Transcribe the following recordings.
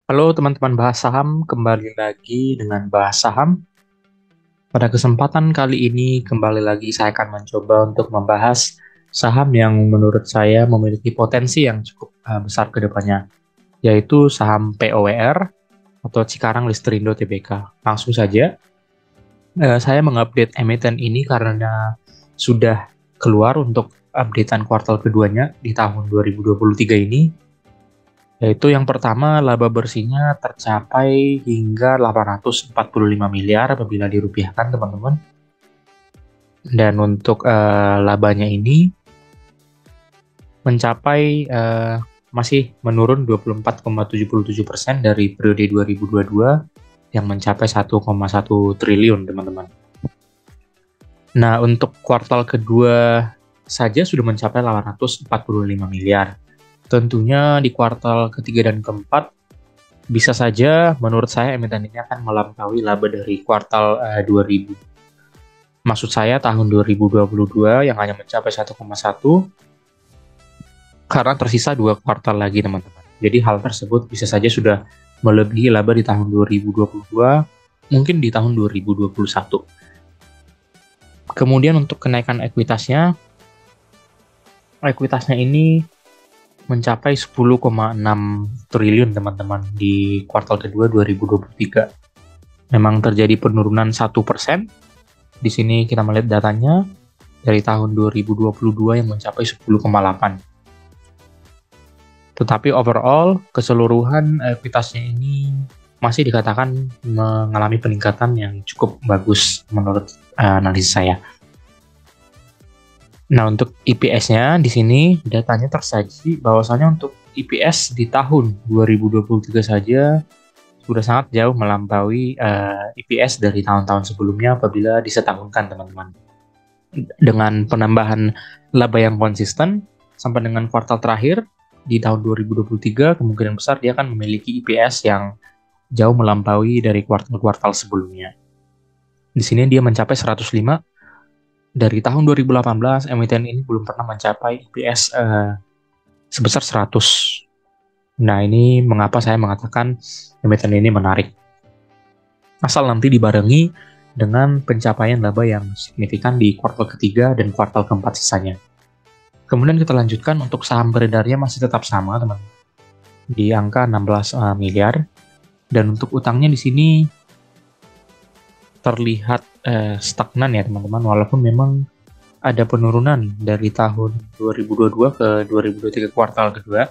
Halo teman-teman bahas saham, kembali lagi dengan bahas saham. Pada kesempatan kali ini, kembali lagi saya akan mencoba untuk membahas saham yang menurut saya memiliki potensi yang cukup besar ke depannya, yaitu saham POWR atau Cikarang Listrindo Tbk. Langsung saja, saya mengupdate emiten ini karena sudah keluar untuk updatean kuartal keduanya di tahun 2023 ini. Yaitu yang pertama, laba bersihnya tercapai hingga 845 miliar apabila dirupiahkan, teman-teman. Dan untuk labanya ini mencapai masih menurun 24,77% dari periode 2022 yang mencapai 1,1 triliun, teman-teman. Nah, untuk kuartal kedua saja sudah mencapai 845 miliar. Tentunya di kuartal ketiga dan keempat bisa saja menurut saya emiten ini akan melampaui laba dari kuartal 2000. Maksud saya tahun 2022 yang hanya mencapai 1,1 karena tersisa 2 kuartal lagi, teman-teman. Jadi hal tersebut bisa saja sudah melebihi laba di tahun 2022, mungkin di tahun 2021. Kemudian untuk kenaikan ekuitasnya ini mencapai 10,6 triliun, teman-teman, di kuartal kedua 2023. Memang terjadi penurunan 1%. Di sini kita melihat datanya dari tahun 2022 yang mencapai 10,8. Tetapi overall, keseluruhan ekuitasnya ini masih dikatakan mengalami peningkatan yang cukup bagus menurut analisis saya. Nah, untuk EPS-nya di sini datanya tersaji bahwasanya untuk EPS di tahun 2023 saja sudah sangat jauh melampaui EPS dari tahun-tahun sebelumnya apabila disetahunkan, teman-teman. Dengan penambahan laba yang konsisten sampai dengan kuartal terakhir di tahun 2023, kemungkinan besar dia akan memiliki EPS yang jauh melampaui dari kuartal-kuartal sebelumnya. Di sini dia mencapai 105. Dari tahun 2018, emiten ini belum pernah mencapai EPS sebesar 100. Nah, ini mengapa saya mengatakan emiten ini menarik. Asal nanti dibarengi dengan pencapaian laba yang signifikan di kuartal ketiga dan kuartal keempat sisanya. Kemudian kita lanjutkan untuk saham beredarnya masih tetap sama, teman. Di angka 16 miliar. Dan untuk utangnya di sini terlihat stagnan ya, teman-teman, walaupun memang ada penurunan dari tahun 2022 ke 2023 kuartal kedua,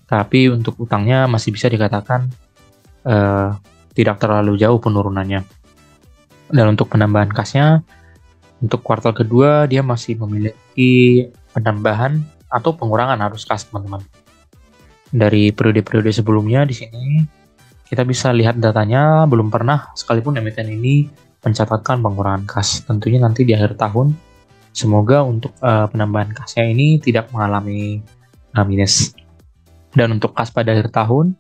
tapi untuk utangnya masih bisa dikatakan tidak terlalu jauh penurunannya. Dan untuk penambahan kasnya, untuk kuartal kedua dia masih memiliki penambahan atau pengurangan arus kas, teman-teman. Dari periode-periode sebelumnya di sini kita bisa lihat datanya, belum pernah sekalipun emiten ini mencatatkan pengurangan kas. Tentunya nanti di akhir tahun, semoga untuk penambahan kasnya ini tidak mengalami minus. Dan untuk kas pada akhir tahun,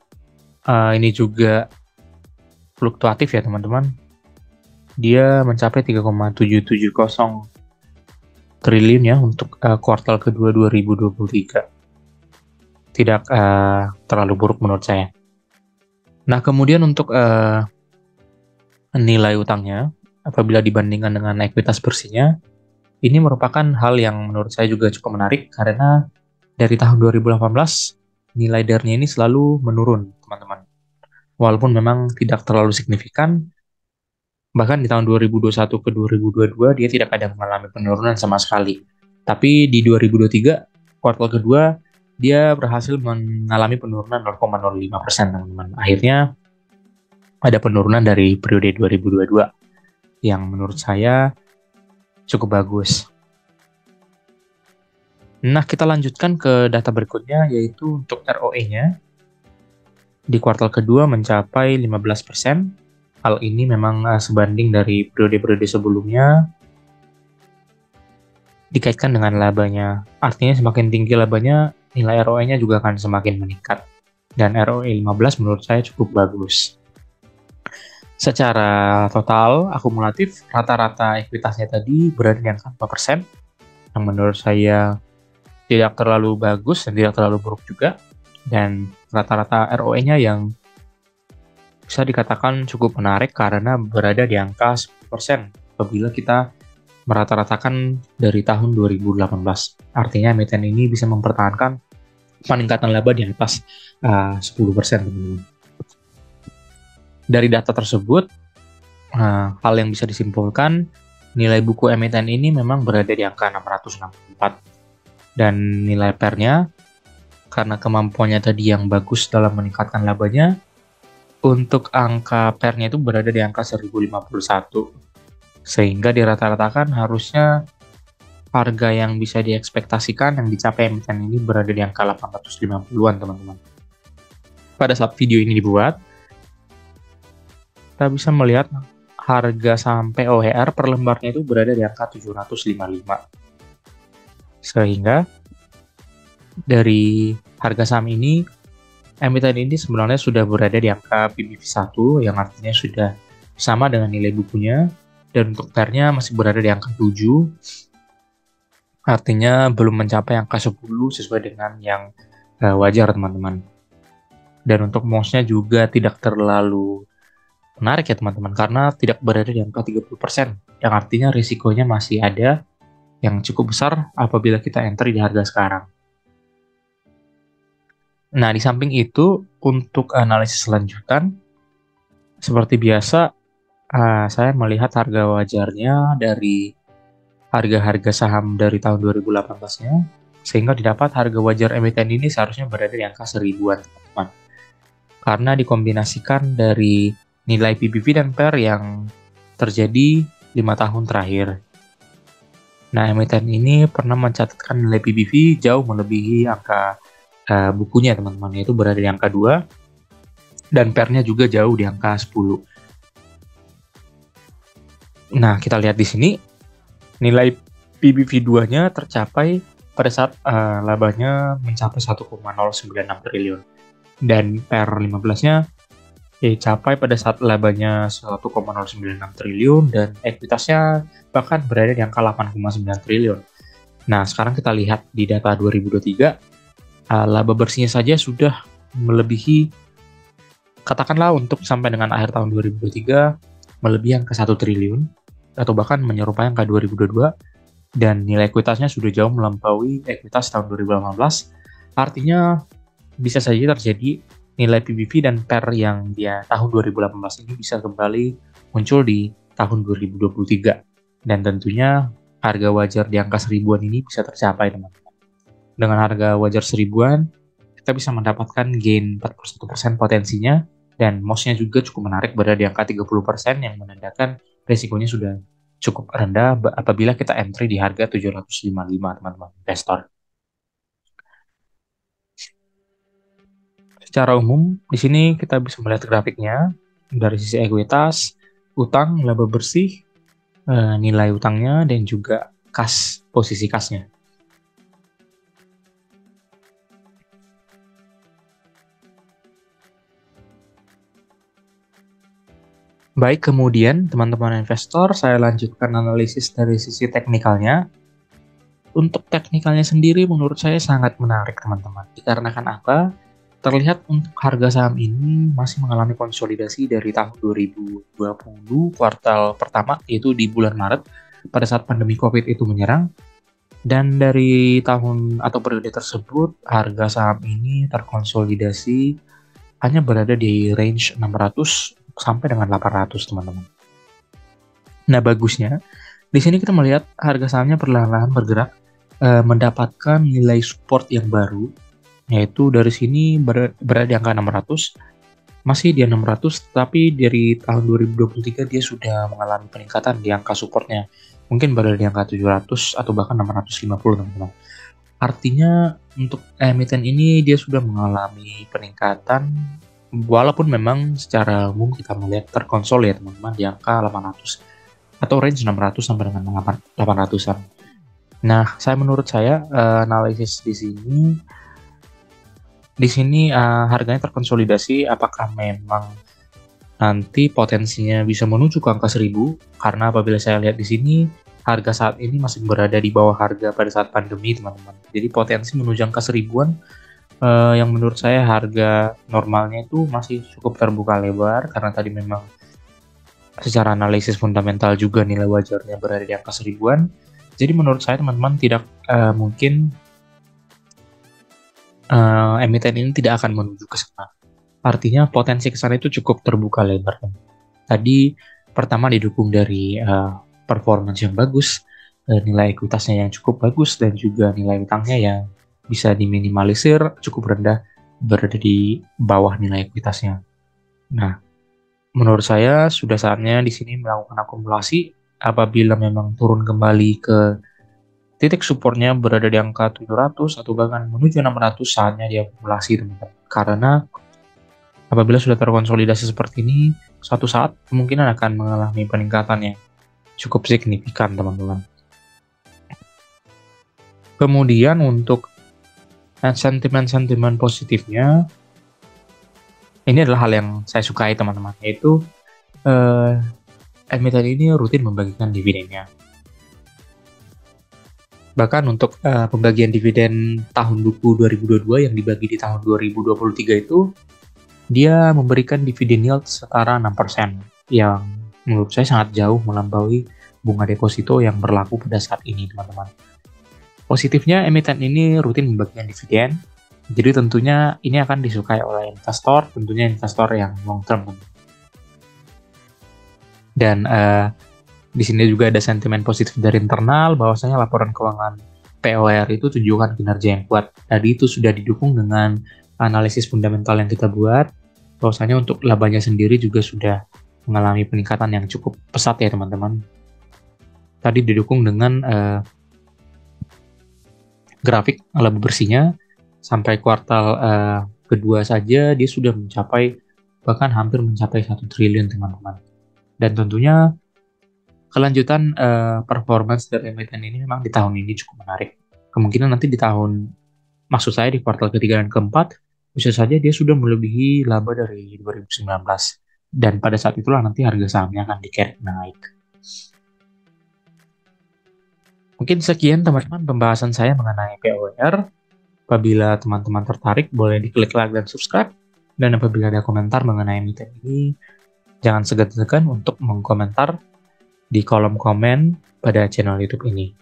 ini juga fluktuatif ya, teman-teman. Dia mencapai 3,770 triliun ya untuk kuartal kedua 2023. Tidak terlalu buruk menurut saya. Nah, kemudian untuk nilai utangnya, apabila dibandingkan dengan ekuitas bersihnya, ini merupakan hal yang menurut saya juga cukup menarik karena dari tahun 2018, nilai DER-nya ini selalu menurun, teman-teman. Walaupun memang tidak terlalu signifikan, bahkan di tahun 2021 ke 2022 dia tidak ada mengalami penurunan sama sekali. Tapi di 2023, kuartal kedua, dia berhasil mengalami penurunan 0,05%, teman-teman. Akhirnya ada penurunan dari periode 2022 yang menurut saya cukup bagus. Nah, kita lanjutkan ke data berikutnya, yaitu untuk ROE-nya. Di kuartal kedua mencapai 15%. Hal ini memang sebanding dari periode-periode sebelumnya. Dikaitkan dengan labanya. Artinya semakin tinggi labanya, nilai ROE-nya juga akan semakin meningkat. Dan ROE 15 menurut saya cukup bagus. Secara total, akumulatif, rata-rata ekuitasnya tadi berada di angka 4%, yang menurut saya tidak terlalu bagus dan tidak terlalu buruk juga. Dan rata-rata ROE-nya yang bisa dikatakan cukup menarik karena berada di angka 10% apabila kita merata-ratakan dari tahun 2018. Artinya emiten ini bisa mempertahankan peningkatan laba di atas 10%, teman-teman. Dari data tersebut, hal yang bisa disimpulkan, nilai buku emiten ini memang berada di angka 664. Dan nilai PER-nya, karena kemampuannya tadi yang bagus dalam meningkatkan labanya, untuk angka PER-nya itu berada di angka 1051. Sehingga dirata-ratakan harusnya harga yang bisa diekspektasikan yang dicapai emiten ini berada di angka 850-an, teman-teman. Pada saat video ini dibuat, kita bisa melihat harga saham POHR per lembarnya itu berada di angka 755. Sehingga dari harga saham ini, emiten ini sebenarnya sudah berada di angka PBV1 yang artinya sudah sama dengan nilai bukunya, dan untuk PER-nya masih berada di angka 7, artinya belum mencapai angka 10 sesuai dengan yang wajar, teman-teman. Dan untuk MOS-nya juga tidak terlalu menarik ya teman-teman, karena tidak berada di angka 30%, yang artinya risikonya masih ada yang cukup besar apabila kita entry di harga sekarang. Nah, di samping itu, untuk analisis lanjutan, seperti biasa, saya melihat harga wajarnya dari harga-harga saham dari tahun 2018-nya, sehingga didapat harga wajar emiten ini seharusnya berada di angka 1000-an, teman-teman. Karena dikombinasikan dari nilai PBV dan PER yang terjadi 5 tahun terakhir. Nah, emiten ini pernah mencatatkan nilai PBV jauh melebihi angka bukunya, teman-teman, yaitu berada di angka 2, dan PER-nya juga jauh di angka 10. Nah, kita lihat di sini, nilai PBV 2-nya tercapai pada saat labanya mencapai 1,096 triliun. Dan PER 15-nya dicapai pada saat labanya 1,096 triliun dan ekuitasnya bahkan berada di angka 8,9 triliun. Nah, sekarang kita lihat di data 2023, laba bersihnya saja sudah melebihi, katakanlah untuk sampai dengan akhir tahun 2023, melebihi angka 1 triliun, atau bahkan menyerupai angka 2022, dan nilai ekuitasnya sudah jauh melampaui ekuitas tahun 2018, artinya bisa saja terjadi nilai PBV dan PER yang di tahun 2018 ini bisa kembali muncul di tahun 2023. Dan tentunya harga wajar di angka 1000-an ini bisa tercapai, teman-teman. Dengan harga wajar 1000-an, kita bisa mendapatkan gain 41% potensinya, dan MOS-nya juga cukup menarik berada di angka 30% yang menandakan risikonya sudah cukup rendah apabila kita entry di harga 755, teman-teman investor. Secara umum, di sini kita bisa melihat grafiknya dari sisi ekuitas, utang, laba bersih, nilai utangnya, dan juga kas, posisi kasnya. Baik, kemudian teman-teman investor, saya lanjutkan analisis dari sisi teknikalnya. Untuk teknikalnya sendiri menurut saya sangat menarik, teman-teman. Dikarenakan apa? Terlihat untuk harga saham ini masih mengalami konsolidasi dari tahun 2020 kuartal pertama, yaitu di bulan Maret pada saat pandemi COVID itu menyerang. Dan dari tahun atau periode tersebut, harga saham ini terkonsolidasi hanya berada di range 600 sampai dengan 800, teman-teman. Nah, bagusnya di sini kita melihat harga sahamnya perlahan-lahan bergerak mendapatkan nilai support yang baru, yaitu dari sini berada di angka 600, masih di 600, tapi dari tahun 2023 dia sudah mengalami peningkatan di angka supportnya, mungkin berada di angka 700 atau bahkan 650, teman-teman. Artinya untuk emiten ini dia sudah mengalami peningkatan, walaupun memang secara umum kita melihat terkonsol ya teman-teman di angka 800 atau range 600 sampai dengan 800-an. Nah, menurut saya analisis di sini harganya terkonsolidasi. Apakah memang nanti potensinya bisa menuju ke angka 1000? Karena apabila saya lihat di sini harga saat ini masih berada di bawah harga pada saat pandemi, teman-teman. Jadi potensi menuju angka 1000-an Yang menurut saya harga normalnya itu masih cukup terbuka lebar karena tadi memang secara analisis fundamental juga nilai wajarnya berada di angka 1000-an. Jadi menurut saya teman-teman tidak mungkin emiten ini tidak akan menuju ke sana. Artinya potensi ke sana itu cukup terbuka lebar. Tadi pertama didukung dari performance yang bagus, nilai ekuitasnya yang cukup bagus, dan juga nilai utangnya yang bisa diminimalisir cukup rendah, berada di bawah nilai ekuitasnya. Nah, menurut saya sudah saatnya di sini melakukan akumulasi apabila memang turun kembali ke titik supportnya berada di angka 700 atau bahkan menuju 600, saatnya diakumulasi teman-teman. Karena apabila sudah terkonsolidasi seperti ini, suatu saat kemungkinan akan mengalami peningkatan yang cukup signifikan teman-teman. Kemudian untuk sentimen-sentimen positifnya, ini adalah hal yang saya sukai teman-teman, yaitu emiten ini rutin membagikan dividennya. Bahkan untuk pembagian dividen tahun buku 2022 yang dibagi di tahun 2023 itu, dia memberikan dividen yield setara 6%, yang menurut saya sangat jauh melampaui bunga deposito yang berlaku pada saat ini teman-teman. Positifnya, emiten ini rutin membagikan dividen, jadi tentunya ini akan disukai oleh investor, tentunya investor yang long term. Dan di sini juga ada sentimen positif dari internal, bahwasanya laporan keuangan POR itu tunjukkan kinerja yang kuat. Tadi itu sudah didukung dengan analisis fundamental yang kita buat, bahwasanya untuk labanya sendiri juga sudah mengalami peningkatan yang cukup pesat ya teman-teman. Tadi didukung dengan grafik laba bersihnya sampai kuartal kedua saja dia sudah mencapai, bahkan hampir mencapai 1 triliun teman-teman. Dan tentunya kelanjutan performance dari emiten ini memang di tahun ini cukup menarik. Kemungkinan nanti di maksud saya di kuartal ketiga dan keempat, bisa saja dia sudah melebihi laba dari 2019. Dan pada saat itulah nanti harga sahamnya akan dikerek naik. Mungkin sekian teman-teman pembahasan saya mengenai POR. Apabila teman-teman tertarik, boleh diklik like dan subscribe. Dan apabila ada komentar mengenai emiten ini, jangan segan-segan untuk mengkomentar di kolom komen pada channel YouTube ini.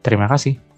Terima kasih.